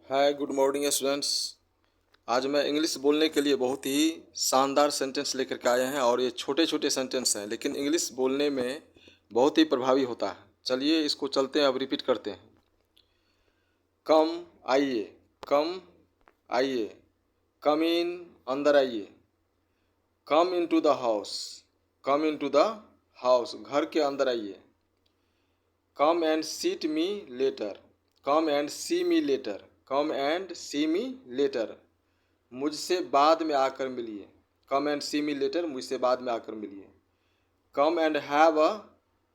हाय, good morning students. आज मैं English बोलने के लिए बहुत ही शानदार सेंटेंस लेकर के आए हैं और ये छोटे छोटे सेंटेंस हैं, लेकिन इंग्लिश बोलने में बहुत ही प्रभावी होता है। चलिए इसको चलते हैं, अब रिपीट करते हैं। कम आइए, कम आइए, कम इन अंदर आइए, come into the house, come into the house घर के अंदर आइए। Come and seat me later, come and see me later, come and see me later, मुझसे बाद में आकर मिलिए। Come and see me later, मुझसे बाद में आकर मिलिए। Come and have a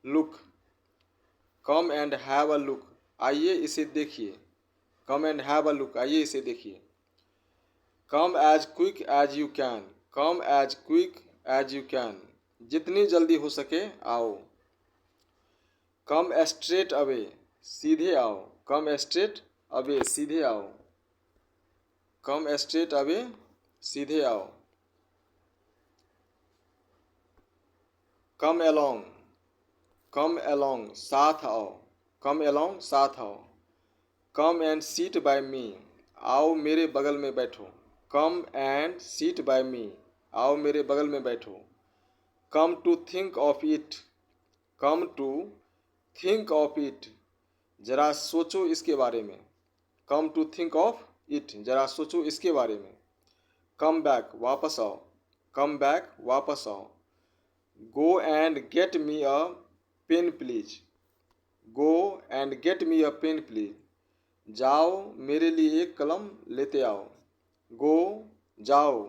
look, come and have a look, आइए इसे देखिए। Come and have a look, आइए इसे देखिए। Come as quick as you can, come as quick as you can, जितनी जल्दी हो सके आओ। कम स्ट्रेट अवे, सीधे आओ, कम स्ट्रेट अवे, सीधे आओ, कम स्ट्रेट अवे, सीधे आओ। कम अलोंग, कम अलोंग, साथ आओ, कम अलोंग, साथ आओ। Come and seat by me, आओ मेरे बगल में बैठो। Come and seat by me, आओ मेरे बगल में बैठो। Come to think of it, come to think of it, जरा सोचो इसके बारे में। Come to think of it, जरा सोचो इसके बारे में। कम बैक, वापस आओ, कम बैक, वापस आओ। Go and get me a pen please, go and get me a pen please, जाओ मेरे लिए एक कलम लेते आओ। गो, जाओ,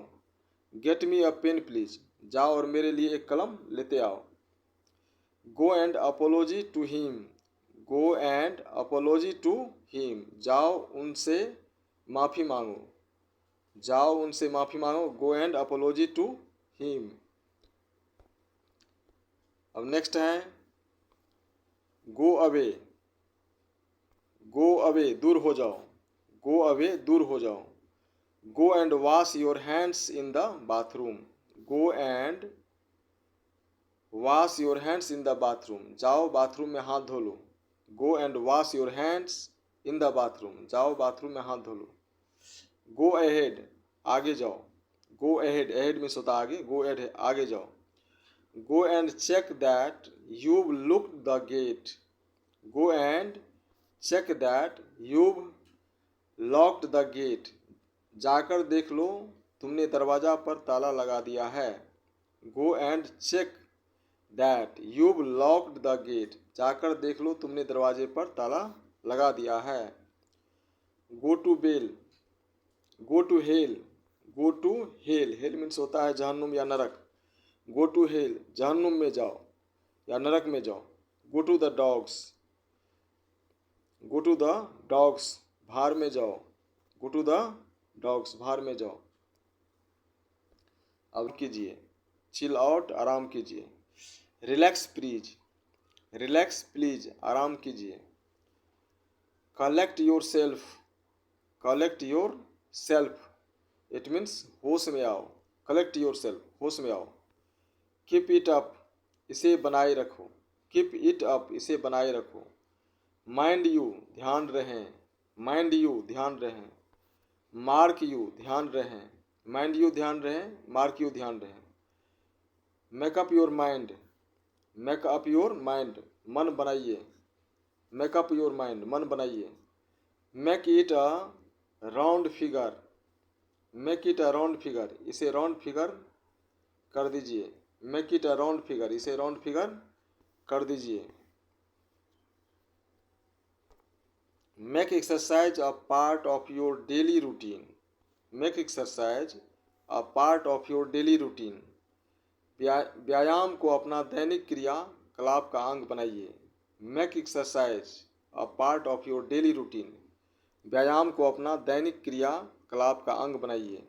get me a pen please, जाओ और मेरे लिए एक कलम लेते आओ। Go and apology to him, go and apology to him, जाओ उनसे माफ़ी मांगो, जाओ उनसे माफ़ी मांगो। Go and apology to him. अब नेक्स्ट है गो अवे, गो अवे, दूर हो जाओ, गो अवे, दूर हो जाओ। Go and wash your hands in the bathroom, go and wash your hands in the bathroom, जाओ बाथरूम में हाथ धो लो। Go and wash your hands in the bathroom, जाओ बाथरूम में हाथ धो लो। गो अहेड, आगे जाओ, गो अहेड, अहेड मीन्स होता आगे, गो अहेड, आगे जाओ। Go and check that you look the gate, go and check that you locked the gate, जाकर देख लो तुमने दरवाज़ा पर ताला लगा दिया है। Go and check that you locked the gate, जाकर देख लो तुमने दरवाजे पर ताला लगा दिया है। Go to bell, go to hell, go to hell, hell means होता है जहन्नुम या नरक। गो टू हेल, जहन्नुम में जाओ या नरक में जाओ। Go to the dogs, go to the dogs, भार में जाओ, गो टू द डॉग्स, भार में जाओ। अब कीजिए, चिल आउट, आराम कीजिए। रिलैक्स प्लीज, रिलैक्स प्लीज, आराम कीजिए। Collect your self, collect your self, it means होश में आओ। कलेक्ट योर सेल्फ, होश में आओ। कीप इट अप, इसे बनाए रखो, कीप इट अप, इसे बनाए रखो। माइंड यू, ध्यान रहें, माइंड यू, ध्यान रहें। मार्क यू, ध्यान रहें, माइंड यू, ध्यान रहें, मार्क यू, ध्यान रहें। Make up your mind, make up your mind, मन बनाइए, मेकअप योर माइंड, मन बनाइए। Make it a round figure, make it a round figure, इसे राउंड फिगर कर दीजिए। Make it a round figure, इसे राउंड फिगर कर दीजिए। Make exercise a part of your daily routine, make exercise a part of your daily routine, व्यायाम को अपना दैनिक क्रियाकलाप का अंग बनाइए। Make exercise a part of your daily routine, व्यायाम को अपना दैनिक क्रियाकलाप का अंग बनाइए।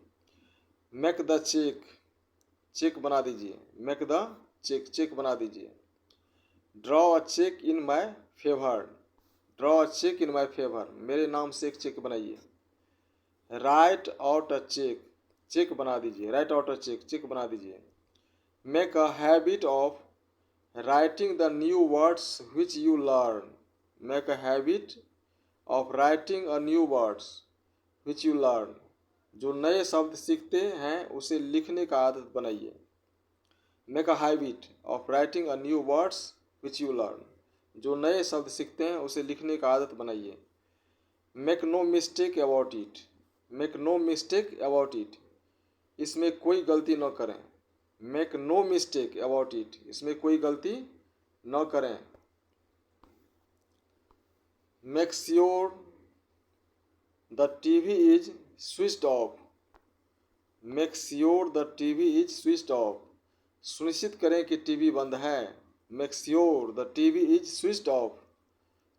मेक द चेक, चेक बना दीजिए, मेक द चेक, चेक बना दीजिए। Draw a cheque in my favour, draw a cheque in my favour, मेरे नाम से एक चेक बनाइए। Write out a cheque, cheque बना दीजिए, write out a cheque, cheque बना दीजिए। Make a habit of writing the new words which you learn, make a habit of writing a new words, which you learn. जो नए शब्द सीखते हैं उसे लिखने का आदत बनाइए। Make a habit of writing a new words which you learn. जो नए शब्द सीखते हैं उसे लिखने का आदत बनाइए। Make no mistake about it. Make no mistake about it. इसमें कोई गलती न करें। Make no mistake about it. इसमें कोई गलती न करें। Make sure the TV is switched off. Make sure the TV is switched off. सुनिश्चित करें कि टीवी बंद है। Make sure the TV is switched off.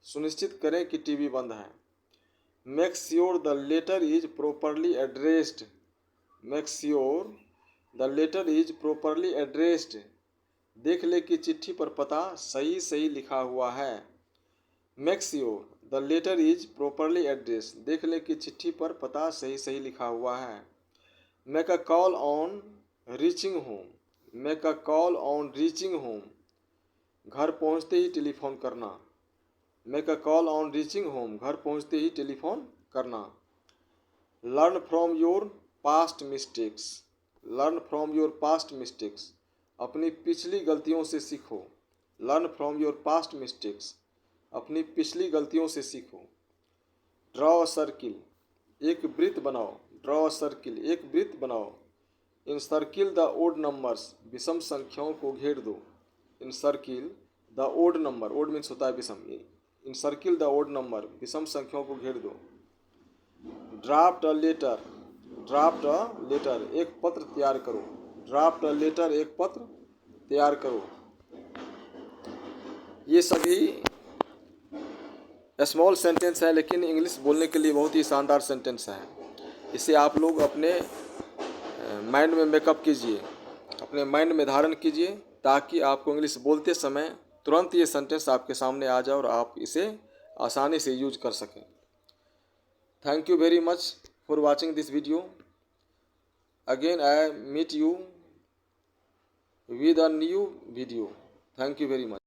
सुनिश्चित करें कि टीवी बंद है। Make sure the letter is properly addressed. Make sure the letter is properly addressed. देख ले कि चिट्ठी पर पता सही सही लिखा हुआ है। Make sure the letter is properly addressed. देख ले कि चिट्ठी पर पता सही सही लिखा हुआ है। Make a call on reaching home. Make a call on reaching home. घर पहुंचते ही टेलीफोन करना। Make a call on reaching home. घर पहुंचते ही टेलीफोन करना। Learn from your past mistakes. Learn from your past mistakes. अपनी पिछली गलतियों से सीखो। Learn from your past mistakes. अपनी पिछली गलतियों से सीखो। Draw a circle. एक वृत्त बनाओ। Draw a circle. एक वृत्त बनाओ। इन सर्किल द ओड नंबर्स। विषम संख्याओं को घेर दो। In circle the odd number. Odd means होता है विषम। In circle the odd number. विषम संख्याओं को घेर दो। Draft a letter. Draft a letter. एक पत्र तैयार करो। Draft a letter. एक पत्र तैयार करो। ये सभी स्मॉल सेंटेंस है, लेकिन इंग्लिश बोलने के लिए बहुत ही शानदार सेंटेंस है। इसे आप लोग अपने माइंड में मेकअप कीजिए, अपने माइंड में धारण कीजिए, ताकि आपको इंग्लिश बोलते समय तुरंत ये सेंटेंस आपके सामने आ जाए और आप इसे आसानी से यूज कर सकें। Thank you very much for watching this video. Again I meet you with a new video. Thank you very much.